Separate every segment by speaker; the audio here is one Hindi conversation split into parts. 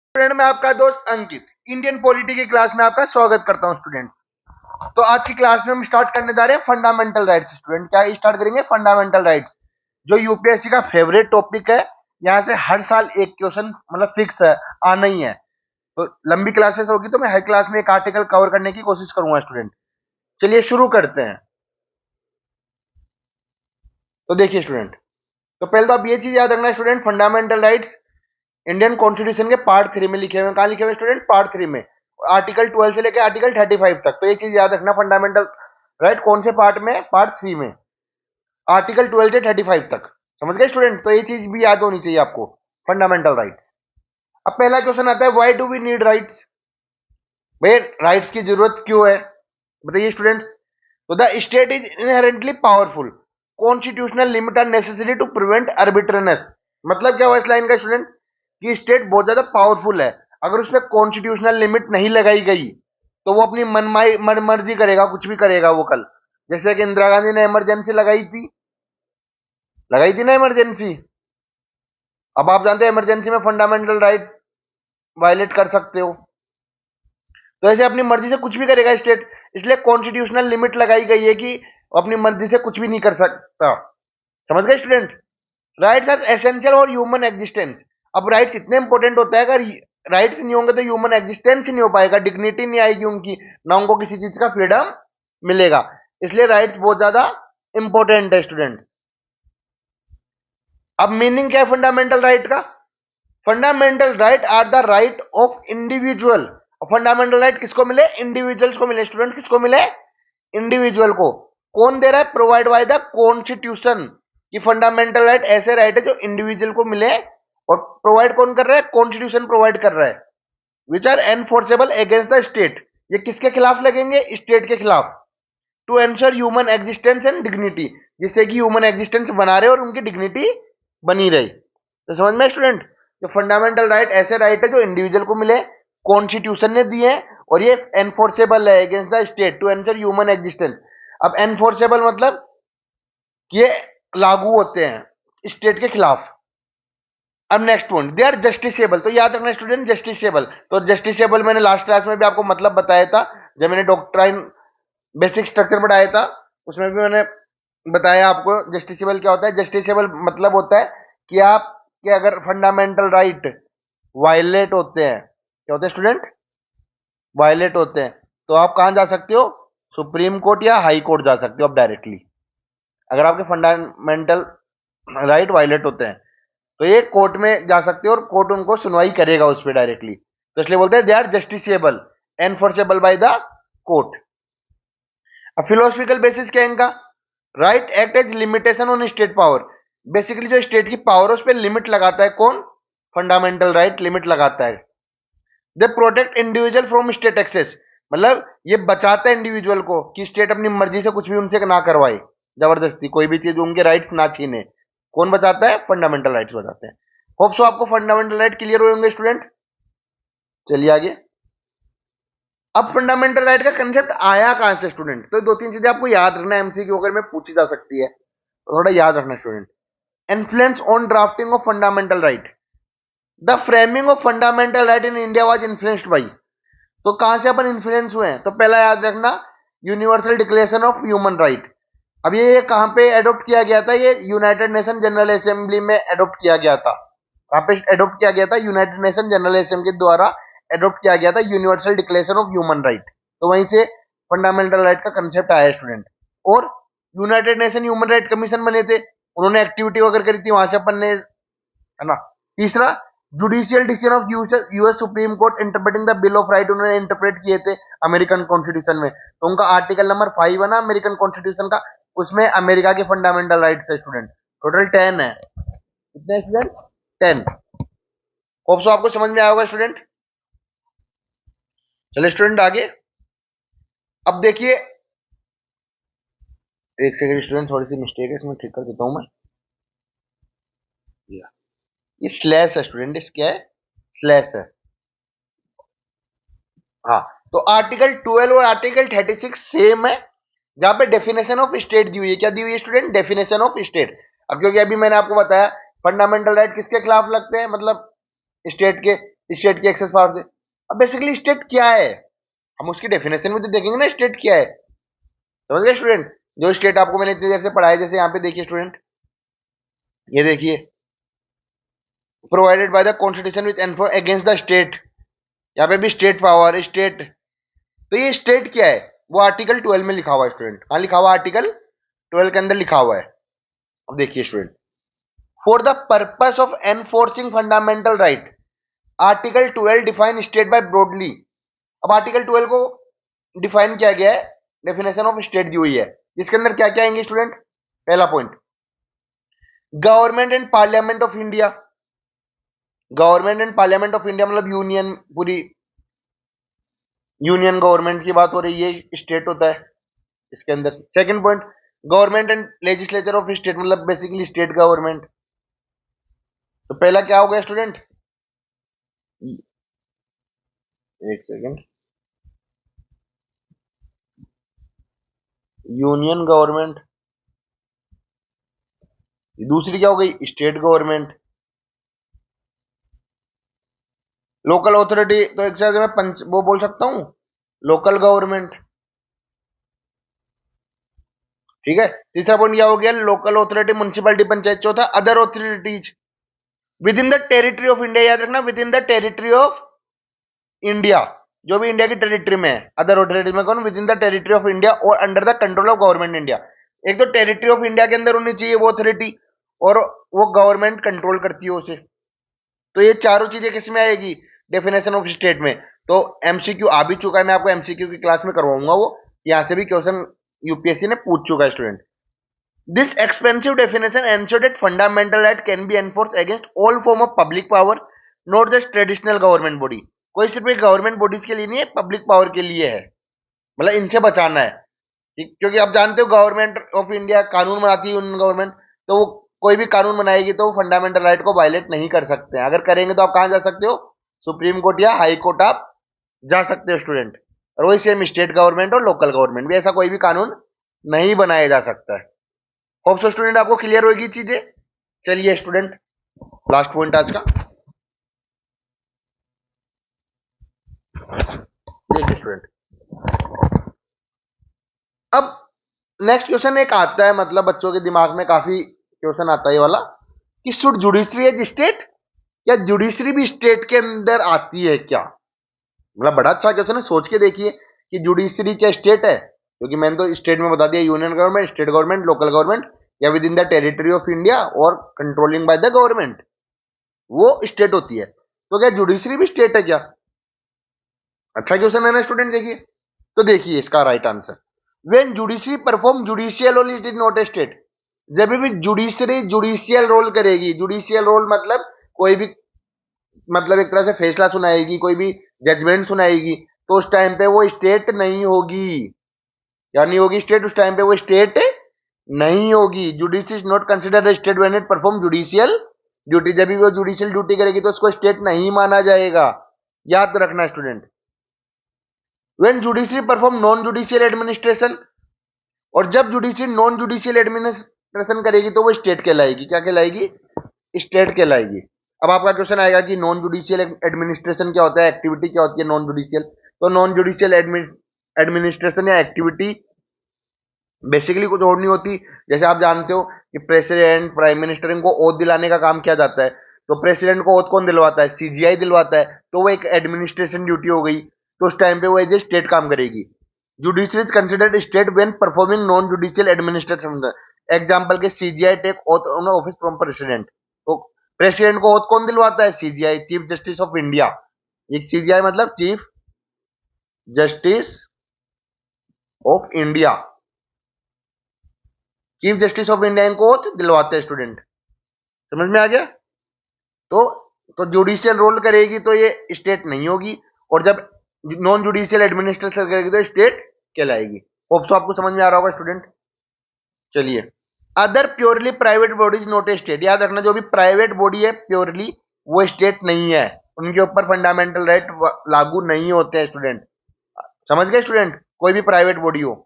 Speaker 1: स्टूडेंट, मैं आपका दोस्त अंकित इंडियन पॉलिटी की क्लास में आपका स्वागत करता हूं। स्टूडेंट, तो आज की क्लास में हम स्टार्ट करने जा रहे हैं फंडामेंटल राइट्स। स्टूडेंट, क्या स्टार्ट करेंगे? फंडामेंटल राइट्स, जो यूपीएससी का फेवरेट टॉपिक है। यहाँ से हर साल एक क्वेश्चन मतलब फिक्स है, आना ही है। तो लंबी क्लासेस होगी तो मैं हर क्लास में एक आर्टिकल कवर करने की कोशिश करूंगा। स्टूडेंट, चलिए शुरू करते हैं। तो देखिए स्टूडेंट, तो पहले तो आप ये चीज याद रखना student, fundamental rights Indian constitution के पार्ट 3 में लिखे हुए हैं। कहां लिखे हुए स्टूडेंट? पार्ट 3 में, आर्टिकल 12 से लेकर आर्टिकल 35 तक। तो ये चीज याद रखना, फंडामेंटल राइट कौन से पार्ट में? पार्ट 3 में, आर्टिकल 12 से 35 तक। समझ गए स्टूडेंट? तो ये चीज भी याद होनी चाहिए आपको, फंडामेंटल राइट्स। अब पहला क्वेश्चन आता है, why do we need rights? भाई राइट्स की जरूरत क्यों है, बताइए स्टूडेंट्स। तो the state is inherently powerful, constitutional limit are necessary to prevent arbitrariness. मतलब क्या हुआ इस लाइन का स्टूडेंट, कि स्टेट बहुत ज्यादा पावरफुल है। अगर उसमें कॉन्स्टिट्यूशनल लिमिट नहीं लगाई गई तो वो अपनी मनमाई मन मर्जी करेगा, कुछ भी करेगा वो कल। जैसे कि इंदिरा गांधी ने इमरजेंसी लगाई थी ना इमरजेंसी। अब आप जानते हैं इमरजेंसी में फंडामेंटल राइट वायलेट कर सकते हो, तो ऐसे अपनी मर्जी से कुछ भी करेगा स्टेट। इसलिए कॉन्स्टिट्यूशनल लिमिट लगाई गई है कि अपनी मर्जी से कुछ भी नहीं कर सकता। समझ गए स्टूडेंट? राइट्स आर एसेंशियल और ह्यूमन एग्जिस्टेंस। अब राइट्स इतने इंपॉर्टेंट होता है, अगर राइट्स नहीं होंगे तो ह्यूमन एग्जिस्टेंस ही नहीं हो पाएगा, डिग्निटी नहीं आएगी उनकी, ना उनको किसी चीज का फ्रीडम मिलेगा। इसलिए राइट्स बहुत ज्यादा इंपॉर्टेंट है स्टूडेंट। अब मीनिंग क्या है फंडामेंटल राइट का? Fundamental right are the right of individual. Fundamental right किसको मिले? इंडिविजुअल्स को मिले। स्टूडेंट, किसको मिले? इंडिविजुअल को। कौन दे रहा है? Provide by the constitution. कि फंडामेंटल राइट ऐसे राइट है जो इंडिविजुअल को मिले, और प्रोवाइड कौन कर रहा है? कॉन्स्टिट्यूशन प्रोवाइड कर रहा है। Which are enforceable against the state. ये किसके खिलाफ लगेंगे? स्टेट के खिलाफ। To ensure human existence and dignity, जिससे कि ह्यूमन एग्जिस्टेंस बना रहे और उनकी डिग्निटी बनी रही। तो समझ में स्टूडेंट, जो फंडामेंटल राइट ऐसे राइट है जो इंडिविजुअल को मिले, कॉन्स्टिट्यूशन ने दिए, और ये एनफोर्सेबल है against the state to ensure human existence. अब एनफोर्सेबल मतलब ये लागू होते हैं स्टेट के खिलाफ। अब next point, they are justiciable. तो याद रखना स्टूडेंट, जस्टिसेबल। तो जस्टिसेबल मैंने लास्ट क्लास में भी आपको मतलब बताया था, जब मैंने डॉक्ट्राइन बेसिक स्ट्रक्चर पढ़ाया था, उसमें भी मैंने बताया आपको जस्टिसेबल क्या होता है। जस्टिसेबल मतलब होता है कि आपके अगर फंडामेंटल राइट वायलेट होते हैं, क्या होते हैं स्टूडेंट? वायलेट होते हैं, तो आप कहां जा सकते हो? सुप्रीम कोर्ट या हाई कोर्ट जा सकते हो आप डायरेक्टली। अगर आपके फंडामेंटल राइट वायलेट होते हैं तो ये कोर्ट में जा सकते हो, और कोर्ट उनको सुनवाई करेगा उस पर डायरेक्टली। तो इसलिए बोलते हैं they are justiciable, enforceable by the court. अब फिलोसफिकल बेसिस क्या है इनका? Right act as limitation on state power. Basically जो स्टेट की पावर है उस पर लिमिट लगाता है कौन? फंडामेंटल राइट लिमिट लगाता है। They protect individual from state excess, मतलब ये बचाता है इंडिविजुअल को कि स्टेट अपनी मर्जी से कुछ भी उनसे ना करवाए, जबरदस्ती कोई भी चीज उनके राइट्स ना छीने। कौन बचाता है? फंडामेंटल राइट्स बचाते हैं। होप सो आपको फंडामेंटल राइट क्लियर होंगे स्टूडेंट। चलिए आगे। अब फंडामेंटल राइट का कंसेप्ट आया कहां से स्टूडेंट? तो दो तीन चीजें आपको याद रखना है, एमसीक्यू अगर में पूछी जा सकती है तो थोड़ा याद रखना student. Influence on drafting of fundamental right. The framing of fundamental right in India was influenced by. तो कहां से अपन इन्फ्लुएंस हुए हैं? तो पहला याद रखना, universal declaration of human right. अब ये कहां पे एडॉप्ट किया गया था? ये यूनाइटेड नेशन जनरल असेंबली में एडॉप्ट किया गया था। कहां पे एडॉप्ट किया गया था? यूनाइटेड नेशन जनरल असेंबली के द्वारा एडॉप्ट किया गया था universal declaration of human right. तो वहीं से फंडामेंटल राइट का कंसेप्ट आया स्टूडेंट। और United nation human right commission बने थे, उन्होंने एक्टिविटी वगैरह करी थी, वहां से अपन ने, है ना। तीसरा, judicial decision of US supreme court interpreting the bill of right, उन्होंने इंटरप्रेट किए थे अमेरिकन कॉन्स्टिट्यूशन में। तो उनका आर्टिकल नंबर 5 है ना अमेरिकन कॉन्स्टिट्यूशन का, उसमें अमेरिका के फंडामेंटल राइट्स है स्टूडेंट। टोटल 10 है। कितने स्टूडेंट? 10। होप सो आपको समझ में आया होगा स्टूडेंट। चलिए स्टूडेंट आगे। अब देखिए, एक सेकंड स्टूडेंट, थोड़ी सी मिस्टेक है इसमें, ठीक कर देता हूं मैं। ये स्लैश है स्टूडेंट, इस क्या है? स्लैश है। हाँ, तो आर्टिकल 12 और आर्टिकल 36 सेम है, जहां पे डेफिनेशन ऑफ स्टेट दी हुई है। क्या दी हुई है स्टूडेंट? Definition of state. अब क्योंकि अभी मैंने आपको बताया फंडामेंटल राइट किसके खिलाफ लगते हैं, मतलब स्टेट के, स्टेट की एक्सेस पावर से। अब बेसिकली स्टेट क्या है, हम उसकी डेफिनेशन में तो देखेंगे ना स्टेट क्या है। समझ गए स्टूडेंट? जो स्टेट आपको मैंने इतनी देर से पढ़ाया, जैसे यहाँ पे देखिए स्टूडेंट, ये देखिए, provided by the constitution which enforce against the state, यहाँ पे भी स्टेट पावर स्टेट। तो ये स्टेट क्या है, वो आर्टिकल 12 में लिखा हुआ है स्टूडेंट। कहाँ लिखा हुआ है? आर्टिकल 12 के अंदर लिखा हुआ है। अब देखिए student, for the purpose of enforcing fundamental right, article 12 define state by broadly. अब आर्टिकल 12 को डिफाइन किया गया है, डेफिनेशन ऑफ स्टेट दी हुई है, जिसके अंदर क्या क्या आएंगे स्टूडेंट? पहला point, government and parliament of India. Government and parliament of India मतलब यूनियन, पूरी यूनियन गवर्नमेंट की बात हो रही है, ये स्टेट होता है इसके अंदर। Second point, government and legislature of state मतलब बेसिकली स्टेट गवर्नमेंट। तो पहला क्या हो गया स्टूडेंट? एक सेकंड, यूनियन गवर्नमेंट। दूसरी क्या हो गई? State government. लोकल अथॉरिटी, तो एक तरह से मैं पंच वो बोल सकता हूं, लोकल गवर्नमेंट। ठीक है। तीसरा पॉइंट क्या हो गया? Local authority, municipality, panchayat. चौथा, other authorities within the territory of India. याद रखना, within the territory of India, जो भी इंडिया की टेरिटरी में है। अदर अथॉरिटीज में कौन? Within the territory of India और under the control of government India. एक तो टेरिटरी ऑफ इंडिया के अंदर होनी चाहिए वो अथॉरिटी, और वो गवर्नमेंट कंट्रोल करती है उसे। तो ये चारों चीजें किस में आएगी? डेफिनेशन ऑफ स्टेट में। तो एमसीक्यू आ भी चुका है, मैं आपको एमसीक्यू की क्लास में करवाऊंगा वो, यहां से भी क्वेश्चन यूपीएससी ने पूछ चुका है student. This expensive definition ensure that fundamental right can be enforce against all form of public power, not just traditional government body. कोई सिर्फ एक गवर्नमेंट बॉडीज के लिए नहीं है, पब्लिक पावर के लिए है, मतलब इनसे बचाना है। क्योंकि आप जानते हो गवर्नमेंट ऑफ इंडिया कानून बनाती है, यूनियन गवर्नमेंट, तो वो कोई भी कानून बनाएगी तो वो फंडामेंटल राइट को वायलेट नहीं कर सकते हैं। अगर करेंगे तो आप कहां जा सकते हो? सुप्रीम कोर्ट या हाई कोर्ट आप जा सकते हो स्टूडेंट। और वही सेम स्टेट गवर्नमेंट और लोकल गवर्नमेंट भी, ऐसा कोई भी कानून नहीं बनाया जा सकता है। होप सो स्टूडेंट आपको क्लियर होगी चीजें। चलिए स्टूडेंट, लास्ट पॉइंट आज का देखिए स्टूडेंट। अब नेक्स्ट क्वेश्चन एक आता है, मतलब बच्चों के दिमाग में काफी क्वेश्चन आता है ये वाला, कि शुड जुडिशरी एज स्टेट, या जुडिशरी भी स्टेट के अंदर आती है क्या? मतलब बड़ा अच्छा क्वेश्चन है, सोच के देखिए कि जुडिशरी क्या स्टेट है? क्योंकि मैंने तो स्टेट में बता दिया, union government, state government, local government, या within the territory of India और कंट्रोलिंग बाय द गवर्नमेंट, वो स्टेट होती है। तो क्या जुडिशरी भी स्टेट है क्या? अच्छा क्वेश्चन है ना स्टूडेंट, देखिए। तो देखिए इसका right answer, when judiciary perform judicial role it is not a state. जब भी जुडिशरी जुडिशियल रोल करेगी, जुडिशियल रोल मतलब कोई भी, मतलब एक तरह से फैसला सुनाएगी, कोई भी जजमेंट सुनाएगी, तो उस टाइम पे वो स्टेट नहीं होगी। क्या नहीं होगी? स्टेट। उस टाइम पे वो स्टेट नहीं होगी। Judiciary is not consider state when it perform judicial duty. जब भी वो जुडिशियल ड्यूटी करेगी तो उसको स्टेट नहीं माना जाएगा। याद रखना student. When judiciary perform non judicial administration, और जब जुडिशरी नॉन जुडिशियल एडमिनिस्ट्रेशन करेगी तो वो स्टेट कहलाएगी। क्या कहलाएगी? स्टेट कहलाएगी। अब आपका क्वेश्चन आएगा कि नॉन जुडिशियल एडमिनिस्ट्रेशन क्या होता है, एक्टिविटी क्या होती है नॉन जुडिशियल? तो नॉन जुडिशियल एडमिनिस्ट्रेशन या एक्टिविटी बेसिकली कुछ और नहीं होती। जैसे आप जानते हो कि प्रेसिडेंट, प्राइम मिनिस्टर, इनको ओथ दिलाने का काम किया जाता है। तो प्रेसिडेंट को ओथ कौन दिलवाता है? सीजीआई दिलवाता है। तो वो एक एडमिनिस्ट्रेशन ड्यूटी हो गई, तो उस टाइम पे वो एज ए स्टेट काम करेगी। Judiciary is considered state when performing non judicial administration. Example के CJI take oath on office from President. तो प्रेसिडेंट को ओथ कौन दिलवाता है? CJI, Chief Justice of India. एक सीजीआई मतलब Chief Justice of India, Chief Justice of India को ओथ दिलवाते हैं स्टूडेंट। समझ में आ गया? तो जुडिशियल रोल करेगी तो ये स्टेट नहीं होगी, और जब नॉन जुडिशियल एडमिनिस्ट्रेशन करेगी तो स्टेट कहलाएगी। होप सो आपको समझ में आ रहा होगा स्टूडेंट। चलिए, other purely private bodies not a state. याद रखना, जो भी प्राइवेट बॉडी है प्योरली, वो स्टेट नहीं है, उनके ऊपर फंडामेंटल राइट लागू नहीं होते हैं स्टूडेंट। समझ गए स्टूडेंट? कोई भी प्राइवेट बॉडी हो,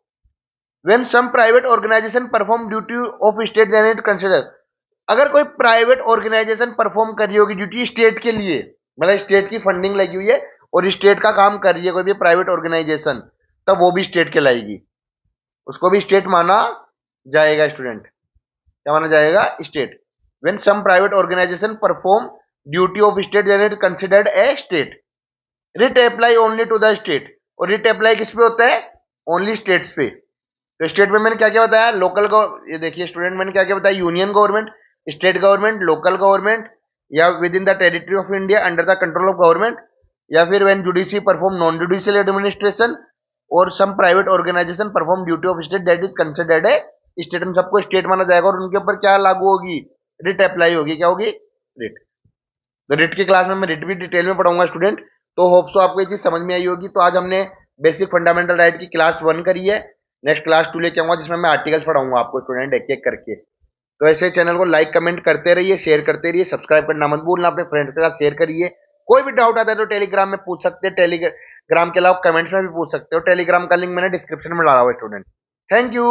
Speaker 1: when some private organization perform duty of state then it consider। अगर कोई प्राइवेट ऑर्गेनाइजेशन परफॉर्म कर रही होगी ड्यूटी स्टेट के लिए, मतलब स्टेट की फंडिंग लगी हुई है और स्टेट का काम कर रही है कोई भी प्राइवेट ऑर्गेनाइजेशन, तब वो भी स्टेट कहलाएगी, उसको भी स्टेट माना जाएगा स्टूडेंट। क्या माना जाएगा? State. When some private organisation perform duty of state then it considered a state. Writ apply only to the state. और रिट अप्लाई किस पे होता है? ओनली स्टेट्स पे। तो स्टेट में मैंने क्या क्या बताया? लोकल ये देखिए स्टूडेंट, मैंने क्या क्या बताया? Union government, state government, local government, या within the territory of India under the control of government, या फिर when judiciary perform non judicial administration, और some private organisation perform duty of state that is considered a state. इन सबको स्टेट माना जाएगा और उनके ऊपर क्या लागू होगी? रिट अप्लाई होगी। क्या होगी? रिट। तो रिट की क्लास में मैं रिट भी डिटेल में पढ़ाऊंगा स्टूडेंट। तो होप सो आपको ये चीज समझ में आई होगी। तो आज हमने बेसिक फंडामेंटल राइट की क्लास 1 करी है। नेक्स्ट क्लास 2 लेके आऊंगा जिसमें मैं आर्टिकल्स पढ़ाऊंगा आपको स्टूडेंट, एक एक करके। तो ऐसे चैनल को लाइक कमेंट करते रहिए, शेयर करते रहिए, सब्सक्राइब करना मत भूलना, अपने फ्रेंड्स के साथ शेयर करिए। कोई भी डाउट आता है तो टेलीग्राम में पूछ सकते हैं, टेलीग्राम के अलावा कमेंट्स में भी पूछ सकते हो। टेलीग्राम का लिंक मैंने डिस्क्रिप्शन में डाला हुआ है स्टूडेंट। Thank you.